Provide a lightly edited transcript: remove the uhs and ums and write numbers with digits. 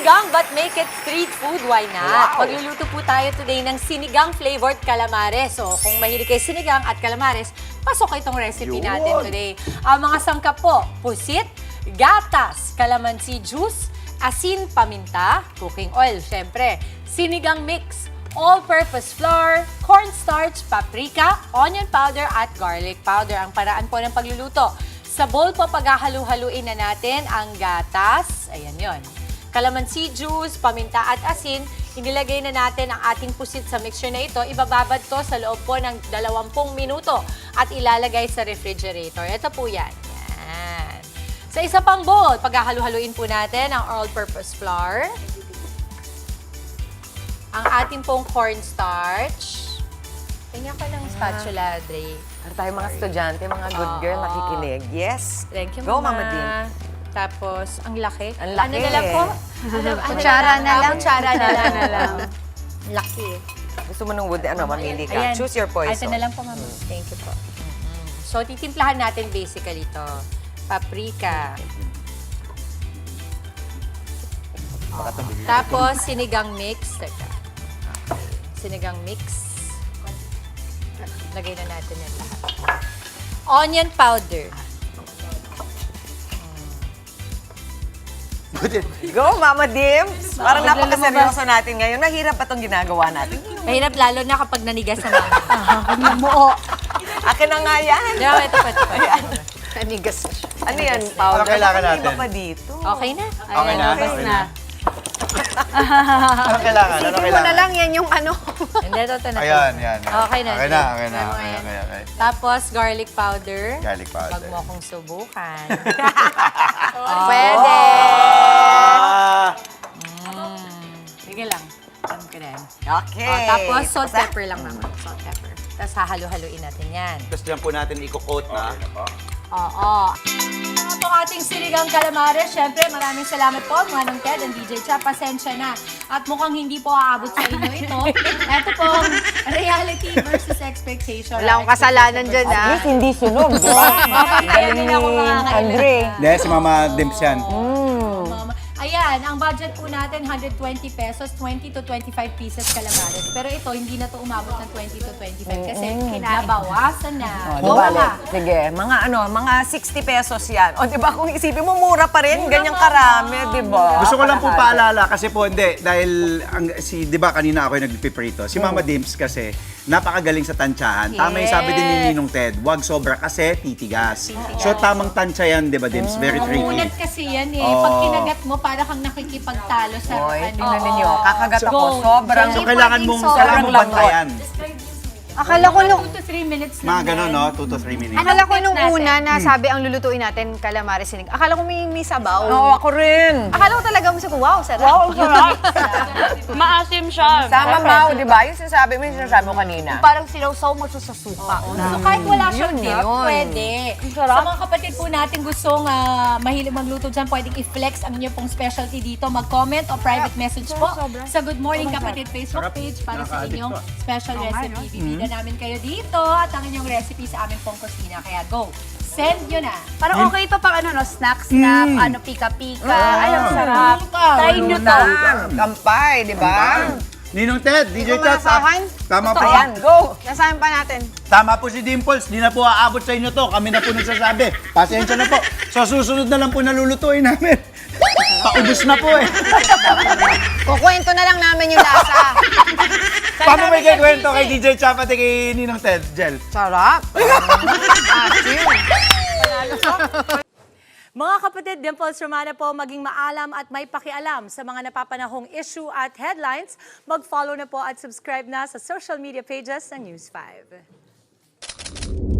sinigang but make it street food, why not? Wow. Magluluto po tayo today ng sinigang flavored calamares. So, kung mahilig kayo sinigang at calamares, pasok itong recipe natin today. Ang mga sangkap po, pusit, gatas, calamansi juice, asin, paminta, cooking oil, syempre, sinigang mix, all-purpose flour, cornstarch, paprika, onion powder at garlic powder. Ang paraan po ng pagluluto. Sa bowl po, paghahalu-haluin na natin ang gatas. Ayan yon. Calamansi juice, paminta at asin. Inilagay na natin ang ating pusit sa mixture na ito. Ibababad to sa loob po ng 20 minuto at ilalagay sa refrigerator. Ito po yan. Yan. Sa isa pang bowl, paghahalu-haluin po natin ang all-purpose flour. Ang ating pong cornstarch. Tingnan ko ng spatula, Dre. Ano tayo mga estudyante, mga good girl, nakikinig. Yes. Thank you, Go, Mama. Mama Dim. Tapos, ang laki. Ang laki. Ano na lang po? Kutsara na lang. Kutsara na lang. Laki. Gusto mo ng wood, mamili ka. Ayan. Choose your poison. Ito na lang po, Mama. Thank you po. So, titimplahan natin basically to. Paprika. Tapos, sinigang mix. Teka. Sinigang mix. Lagay na natin yung lahat. Onion powder. Go, Mama Dim. Parang napakaseryoso natin ngayon. Mahirap pa itong ginagawa natin. Mahirap lalo na kapag nanigas na mga. Akin na nga yan. Ito pa. Nanigas na siya. Ano yan, powder? Ano kailangan Bakit natin? iba pa dito? Okay na. Okay na? Tapos Okay na. Ano kailangan? Ano Isipin mo na kailangan? lang yan yung ano. Hindi, ito na. Ayan, yan. Okay na. Okay na, okay na. Ayan. Okay, okay, okay. Tapos, garlic powder. Garlic powder. Wag mo akong subukan. Pwede. Sige lang. Alam ko din. Okay. Tapos, salt, pepper lang naman. Salt, pepper. Tapos, hahalu-haluin natin yan. Tapos dyan po natin i-coat na. Oo. Mga po ating sinigang calamares. Siyempre, maraming salamat po, Manong Ted and DJ Cha. Pasensya na. At mukhang hindi po aabot sa inyo ito. Ito pong reality versus expectation. Wala akong kasalanan dyan, At ha? least hindi sunog, di ba? Mapantayan din ako mga Andre. Hindi, si Mama Dimps yan. Ayan, ang budget po natin, 120 pesos, 20 to 25 pieces calamares. Pero ito, hindi na to umabot ng 20 to 25 kasi nabawasan na. Di ba? Sige, mga 60 pesos yan. O di ba kung isipin mo, mura pa rin, ganyang karami, di ba? Gusto ko lang po paalala kasi po hindi dahil di ba kanina ako yung nagpiprito. Si Mama Dimps kasi napakagaling sa tansyahan. Tama yung sabi din ni Ninong Ted, wag sobra kasi titigas. So tamang tansya yan, di ba Dimps? Very tricky. Mamunat kasi yan eh. Pag kinagat mo, para kang nakikipagtalo sa Oy, ano. tingnan ninyo, kakagat ako, Go. sobrang... So kailangan mong bantayan. Akala ko nung... 2 to 3 minutes Mga lang gano'n, yan. no? 2 to 3 minutes. Akala ko nung natin? una na sabi ang lulutuin natin, calamares sinig. Akala ko may sabaw. Oo, ako rin. Akala ko talaga gusto ko, wow, sarap. Wow, ang sarap. Maasim siya. Sama Mau, di ba? Yung sinasabi mo kanina. Parang sinawsaw mo siya sa suka. So kahit wala siyang Yun, dip, yun. pwede. Sa mga kapatid po natin gustong mahilig magluto dyan, pwedeng i-flex ang inyong pong specialty dito. Mag-comment o private message po sa Good Morning Kapatid Facebook page para sa inyong special recipe. Bibida namin kayo dito at ang inyong recipe sa aming pong kusina. Kaya go, send nyo na. Parang okay ito pang snack, pika-pika. Ay, ang sarap. Try nyo to. Kampay, di ba? Ninong Ted, DJ Ito Ted, sa akin? tama po. Ayan, go! Nasaan pa natin? Tama po si Dimples, di na po aabot sa inyo to. Kami na po nagsasabi. Pasensya na po. Sa susunod na lang po nalulutuin namin. Paubos na po eh. Kukwento na lang namin yung lasa. Paano may kikwento kay DJ Cha pati kay Ninong Ted, Jel? Sarap. Mga kapatid, Dimples Romana po, maging maalam at may pakialam sa mga napapanahong issue at headlines. Mag-follow na po at subscribe na sa social media pages ng News 5.